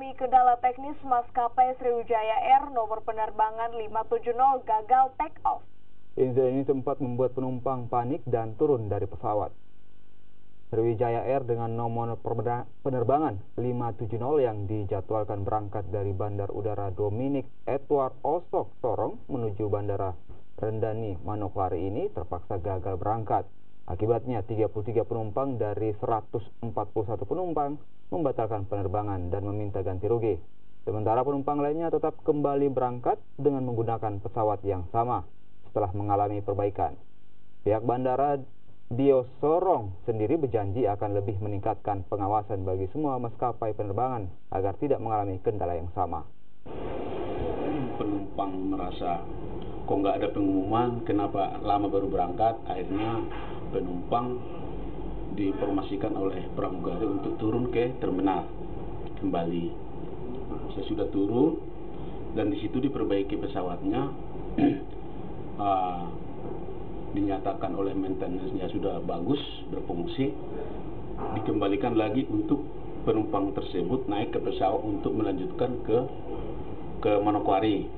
mengalami kendala teknis maskapai Sriwijaya Air nomor penerbangan 570 gagal take off. Insiden ini sempat membuat penumpang panik dan turun dari pesawat. Sriwijaya Air dengan nomor penerbangan 570 yang dijadwalkan berangkat dari Bandar Udara Dominic Edward Osok Sorong menuju Bandara Rendani Manokwari ini terpaksa gagal berangkat. Akibatnya 33 penumpang dari 141 penumpang membatalkan penerbangan dan meminta ganti rugi. Sementara penumpang lainnya tetap kembali berangkat dengan menggunakan pesawat yang sama setelah mengalami perbaikan. Pihak Bandara Dio Sorong sendiri berjanji akan lebih meningkatkan pengawasan bagi semua maskapai penerbangan agar tidak mengalami kendala yang sama. Penumpang merasa kok nggak ada pengumuman, kenapa lama baru berangkat. Akhirnya penumpang diinformasikan oleh pramugari untuk turun ke terminal kembali. Saya sudah turun dan di situ diperbaiki pesawatnya. Dinyatakan oleh maintenance-nya sudah bagus, berfungsi, dikembalikan lagi untuk penumpang tersebut naik ke pesawat untuk melanjutkan ke Manokwari.